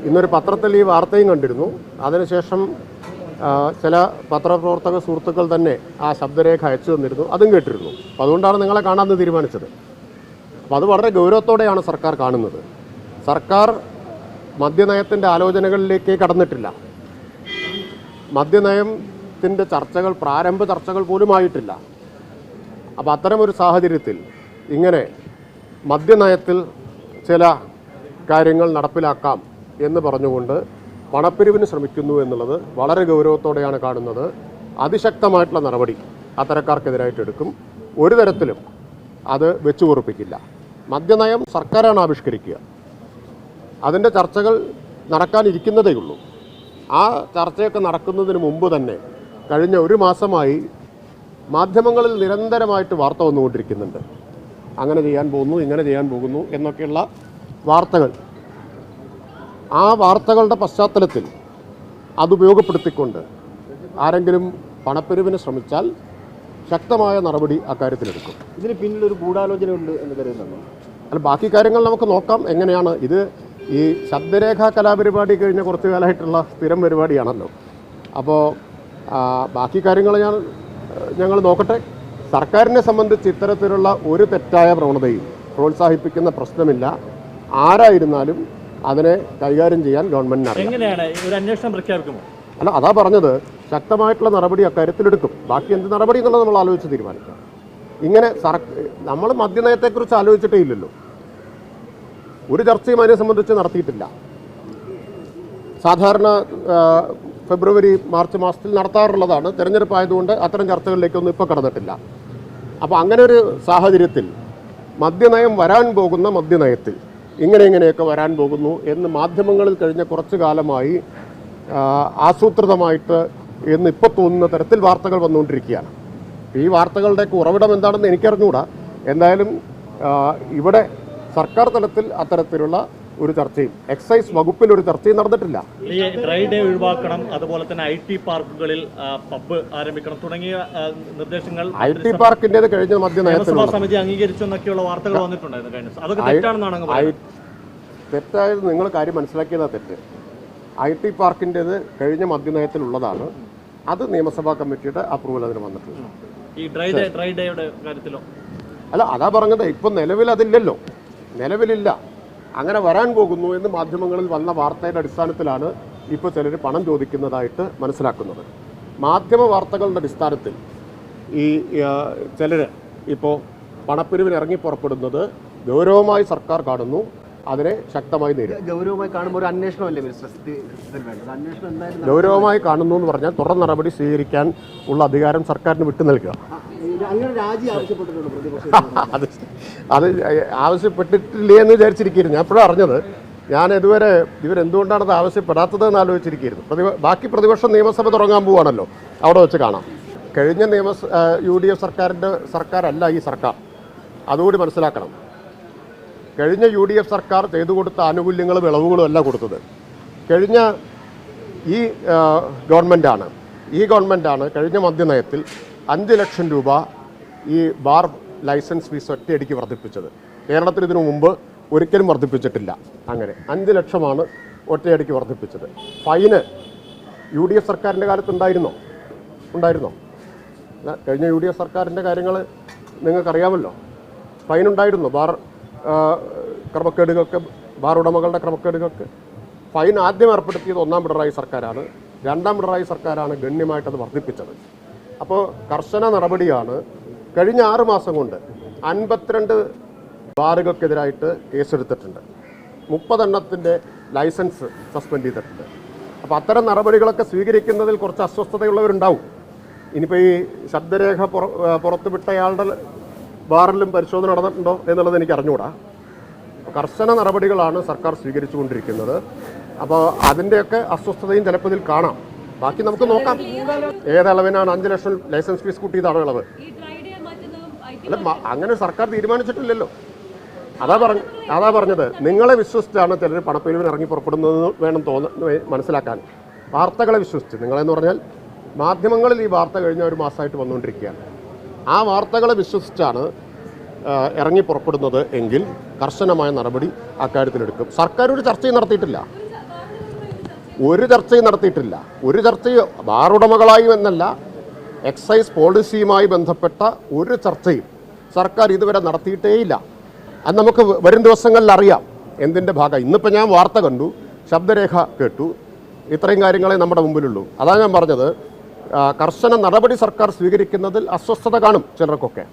ഇന്നൊരു പത്രത്തിൽ ഈ വാർത്തയും കണ്ടിരുന്നു. അതിനുശേഷം ചില പത്രപ്രവർത്തക സുഹൃത്തുക്കൾ തന്നെ ആ ശബ്ദരേഖ അയച്ചു തന്നിരുന്നു, അതും കേട്ടിരുന്നു. അപ്പോൾ അതുകൊണ്ടാണ് നിങ്ങളെ കാണാമെന്ന് തീരുമാനിച്ചത്. അപ്പോൾ അത് വളരെ ഗൗരവത്തോടെയാണ് സർക്കാർ കാണുന്നത്. സർക്കാർ മദ്യനയത്തിൻ്റെ ആലോചനകളിലേക്ക് കടന്നിട്ടില്ല. മദ്യനയത്തിൻ്റെ ചർച്ചകൾ, പ്രാരംഭ ചർച്ചകൾ പോലും ആയിട്ടില്ല. അപ്പോൾ അത്തരമൊരു സാഹചര്യത്തിൽ ഇങ്ങനെ മദ്യനയത്തിൽ ചില കാര്യങ്ങൾ നടപ്പിലാക്കാം എന്ന് പറഞ്ഞുകൊണ്ട് പണപ്പിരിവിന് ശ്രമിക്കുന്നു എന്നുള്ളത് വളരെ ഗൗരവത്തോടെയാണ് കാണുന്നത്. അതിശക്തമായിട്ടുള്ള നടപടി അത്തരക്കാർക്കെതിരായിട്ട് എടുക്കും. ഒരു തരത്തിലും അത് വെച്ചു പൊറുപ്പിക്കില്ല. മദ്യനയം സർക്കാരാണ് ആവിഷ്കരിക്കുക. അതിൻ്റെ ചർച്ചകൾ നടക്കാനിരിക്കുന്നതേയുള്ളൂ. ആ ചർച്ചയൊക്കെ നടക്കുന്നതിന് മുമ്പ് തന്നെ കഴിഞ്ഞ ഒരു മാസമായി മാധ്യമങ്ങളിൽ നിരന്തരമായിട്ട് വാർത്ത വന്നുകൊണ്ടിരിക്കുന്നുണ്ട്. അങ്ങനെ ചെയ്യാൻ പോകുന്നു, ഇങ്ങനെ ചെയ്യാൻ പോകുന്നു എന്നൊക്കെയുള്ള വാർത്തകൾ. ആ വാർത്തകളുടെ പശ്ചാത്തലത്തിൽ അതുപയോഗപ്പെടുത്തിക്കൊണ്ട് ആരെങ്കിലും പണപ്പിരിവിന് ശ്രമിച്ചാൽ ശക്തമായ നടപടി അക്കാര്യത്തിലെടുക്കും. ഇതിന് പിന്നിലൊരു ഗൂഢാലോചന ഉണ്ട് എന്ന് കരുതുന്നുണ്ടോ? അല്ല, ബാക്കി കാര്യങ്ങൾ നമുക്ക് നോക്കാം. എങ്ങനെയാണ് ഇത്? ഈ ശബ്ദരേഖാ കലാപരിപാടി കഴിഞ്ഞ കുറച്ച് കാലമായിട്ടുള്ള സ്ഥിരം പരിപാടിയാണല്ലോ. അപ്പോൾ ബാക്കി കാര്യങ്ങൾ ഞങ്ങൾ നോക്കട്ടെ. സർക്കാരിനെ സംബന്ധിച്ച് ഇത്തരത്തിലുള്ള ഒരു തെറ്റായ പ്രവണതയും പ്രോത്സാഹിപ്പിക്കുന്ന പ്രശ്നമില്ല. ആരായിരുന്നാലും അതിനെ കൈകാര്യം ചെയ്യാൻ ഗവൺമെന്റിന് അറിയാം. എങ്ങനെയാണ് ഒരു അന്വേഷണം പ്രഖ്യാപിക്കുമോ? അല്ല, അതാ പറഞ്ഞത്, ശക്തമായിട്ടുള്ള നടപടി അക്കാര്യത്തിലെടുക്കും. ബാക്കി എന്ത് നടപടി എന്നുള്ളത് നമ്മൾ ആലോചിച്ച് തീരുമാനിക്കാം. ഇങ്ങനെ നമ്മൾ മദ്യനയത്തെക്കുറിച്ച് ആലോചിച്ചിട്ടേ ഇല്ലല്ലോ. ഒരു ചർച്ചയും അതിനെ സംബന്ധിച്ച് നടത്തിയിട്ടില്ല. സാധാരണ ഫെബ്രുവരി മാർച്ച് മാസത്തിൽ നടത്താറുള്ളതാണ്. തെരഞ്ഞെടുപ്പ് ആയതുകൊണ്ട് അത്തരം ചർച്ചകളിലേക്കൊന്നും ഇപ്പോൾ കടന്നിട്ടില്ല. അപ്പോൾ അങ്ങനെ ഒരു സാഹചര്യത്തിൽ മദ്യനയം വരാൻ പോകുന്ന മദ്യനയത്തിൽ ഇങ്ങനെയൊക്കെ വരാൻ പോകുന്നു എന്ന് മാധ്യമങ്ങളിൽ കഴിഞ്ഞ കുറച്ചു കാലമായി ആസൂത്രിതമായിട്ട് എന്ന് ഇപ്പോൾ തോന്നുന്ന തരത്തിൽ വാർത്തകൾ വന്നുകൊണ്ടിരിക്കുകയാണ്. ഈ വാർത്തകളുടെയൊക്കെ ഉറവിടം എന്താണെന്ന് എനിക്കറിഞ്ഞുകൂടാ. എന്തായാലും ഇവിടെ സർക്കാർ തലത്തിൽ അത്തരത്തിലുള്ള ഒരു ചർച്ചയും എക്സൈസ് വകുപ്പിൽ ഒരു ചർച്ചയും നടന്നിട്ടില്ല. ഈ ഡ്രൈ ഡേ ഒഴിവാക്കണം, അതുപോലെ തന്നെ IT പാർക്കുകളിൽ പബ് ആരംഭിക്കണം തുടങ്ങിയ നിർദ്ദേശങ്ങൾ IT പാർക്കിൻ്റെത് കഴിഞ്ഞ മദ്യനയത്തിൽ സമിതി അംഗീകരിച്ചു എന്നൊക്കെയുള്ള വാർത്തകൾ വന്നിട്ടുണ്ടായിരുന്നു കഴിഞ്ഞ ദിവസം. അതൊക്കെ തെറ്റാണെന്നാണ് തെറ്റായത്. നിങ്ങൾ കാര്യം മനസ്സിലാക്കിയതാ തെറ്റ്. IT പാർക്കിൻ്റെത് കഴിഞ്ഞ മദ്യനയത്തിലുള്ളതാണ്. അത് നിയമസഭാ കമ്മിറ്റിയുടെ അപ്രൂവൽ അതിന് വന്നിട്ടുണ്ട്. ഈ ഡ്രൈ ഡേയുടെ കാര്യത്തിലോ? അല്ല, അതാ പറഞ്ഞത്. ഇപ്പം നിലവിൽ അതില്ലല്ലോ, നിലവിലില്ല. അങ്ങനെ വരാൻ പോകുന്നു എന്ന് മാധ്യമങ്ങളിൽ വന്ന വാർത്തയുടെ അടിസ്ഥാനത്തിലാണ് ഇപ്പോൾ ചിലർ പണം ചോദിക്കുന്നതായിട്ട് മനസ്സിലാക്കുന്നത്. മാധ്യമ വാർത്തകളുടെ അടിസ്ഥാനത്തിൽ ഈ ചിലർ ഇപ്പോൾ പണപ്പിരിവിന് ഇറങ്ങി പുറപ്പെടുന്നത് ഗൗരവമായി സർക്കാർ കാണുന്നു. അതിനെ ശക്തമായി നേരിടും. ഗൗരവമായി കാണുമ്പോൾ ഒരു അന്വേഷണമല്ലേ ഗൗരവമായി കാണുന്നു എന്ന് പറഞ്ഞാൽ തുടർ നടപടി സ്വീകരിക്കാൻ ഉള്ള അധികാരം സർക്കാരിന് വിട്ടു നൽകുക. അത് ആവശ്യപ്പെട്ടിട്ടില്ലേ എന്ന് വിചാരിച്ചിരിക്കുന്നു. ഞാൻ എപ്പോഴും അറിഞ്ഞത്. ഞാൻ ഇതുവരെ ഇവരെന്തുകൊണ്ടാണ് അത് ആവശ്യപ്പെടാത്തത് എന്ന് ആലോചിച്ചിരിക്കുന്നു. ബാക്കി പ്രതിപക്ഷം നിയമസഭ തുടങ്ങാൻ പോവുകയാണല്ലോ, അവിടെ വെച്ച് കാണാം. കഴിഞ്ഞ UDF സർക്കാരല്ല ഈ സർക്കാർ, അതുകൂടി മനസ്സിലാക്കണം. കഴിഞ്ഞ UDF സർക്കാർ ചെയ്തു കൊടുത്ത ആനുകൂല്യങ്ങളും ഇളവുകളും അല്ല കൊടുത്തത്. കഴിഞ്ഞ ഈ ഗവൺമെൻറ്റാണ് കഴിഞ്ഞ മദ്യനയത്തിൽ 5 ലക്ഷം രൂപ ഈ ബാർ ലൈസൻസ് ഫീസ് ഒറ്റയടിക്ക് വർദ്ധിപ്പിച്ചത്. കേരളത്തിൽ ഇതിനു മുമ്പ് ഒരിക്കലും വർദ്ധിപ്പിച്ചിട്ടില്ല. അങ്ങനെ 5 ലക്ഷമാണ് ഒറ്റയടിക്ക് വർദ്ധിപ്പിച്ചത്. ഫൈന് UDF സർക്കാരിൻ്റെ കാലത്ത് ഉണ്ടായിരുന്നോ? കഴിഞ്ഞ UDF സർക്കാരിൻ്റെ കാര്യങ്ങൾ നിങ്ങൾക്കറിയാമല്ലോ. ഫൈൻ ഉണ്ടായിരുന്നു. ബാർ ക്രമക്കേടുകൾക്ക്, ബാർ ഉടമകളുടെ ക്രമക്കേടുകൾക്ക് ഫൈൻ ആദ്യം ഏർപ്പെടുത്തിയത് 1ാം പിണറായി സർക്കാരാണ്. 2ാം പിണറായി സർക്കാരാണ് ഗണ്യമായിട്ടത് വർദ്ധിപ്പിച്ചത്. അപ്പോൾ കർശന നടപടിയാണ്. കഴിഞ്ഞ 6 മാസം കൊണ്ട് 52 ബാറുകൾക്കെതിരായിട്ട് കേസെടുത്തിട്ടുണ്ട്. 30 എണ്ണത്തിൻ്റെ ലൈസൻസ് സസ്പെൻഡ് ചെയ്തിട്ടുണ്ട്. അപ്പോൾ അത്തരം നടപടികളൊക്കെ സ്വീകരിക്കുന്നതിൽ കുറച്ച് അസ്വസ്ഥതയുള്ളവരുണ്ടാവും. ഇനിയിപ്പോൾ ഈ ശബ്ദരേഖ പുറത്തുവിട്ടയാളുടെ ബാറിലും പരിശോധന നടന്നിട്ടുണ്ടോ എന്നുള്ളത് എനിക്ക് അറിഞ്ഞുകൂടാ. കർശന നടപടികളാണ് സർക്കാർ സ്വീകരിച്ചുകൊണ്ടിരിക്കുന്നത്. അപ്പോൾ അതിൻ്റെയൊക്കെ അസ്വസ്ഥതയും ചിലപ്പോൾ ഇതിൽ കാണാം. ബാക്കി നമുക്ക് നോക്കാം. ഏതളവിനാണ് 5 ലക്ഷം ലൈസൻസ് ഫീസ് കൂട്ടിയതാണോ ഇളവ്? അല്ല, അങ്ങനെ സർക്കാർ തീരുമാനിച്ചിട്ടില്ലല്ലോ. അതാ പറഞ്ഞത്. നിങ്ങളെ വിശ്വസിച്ചാണ് ചിലർ പണപ്പിരിവിന് ഇറങ്ങി പുറപ്പെടുന്നത് വേണം മനസ്സിലാക്കാൻ. വാർത്തകളെ വിശ്വസിച്ച്, നിങ്ങളെന്ന് പറഞ്ഞാൽ മാധ്യമങ്ങളിൽ ഈ വാർത്ത കഴിഞ്ഞ ഒരു മാസമായിട്ട് വന്നുകൊണ്ടിരിക്കുകയാണ്. ആ വാർത്തകളെ വിശ്വസിച്ചാണ് ഇറങ്ങി പുറപ്പെടുന്നത് എങ്കിൽ കർശനമായ നടപടി അക്കാര്യത്തിലെടുക്കും. സർക്കാർ ഒരു ചർച്ചയും നടത്തിയിട്ടില്ല. ഒരു ചർച്ചയും നടത്തിയിട്ടില്ല. ഒരു ചർച്ചയും ബാർ ഉടമകളായും എന്നല്ല, എക്സൈസ് പോളിസിയുമായി ബന്ധപ്പെട്ട ഒരു ചർച്ചയും സർക്കാർ ഇതുവരെ നടത്തിയിട്ടേയില്ല. അത് നമുക്ക് വരും ദിവസങ്ങളിൽ അറിയാം എന്തിൻ്റെ ഭാഗം. ഇന്നിപ്പോൾ ഞാൻ വാർത്ത കണ്ടു, ശബ്ദരേഖ കേട്ടു, ഇത്രയും കാര്യങ്ങളെ നമ്മുടെ മുമ്പിലുള്ളൂ. അതാണ് ഞാൻ പറഞ്ഞത്, കർശന നടപടി സർക്കാർ സ്വീകരിക്കുന്നതിൽ അസ്വസ്ഥത കാണും ചിലർക്കൊക്കെ.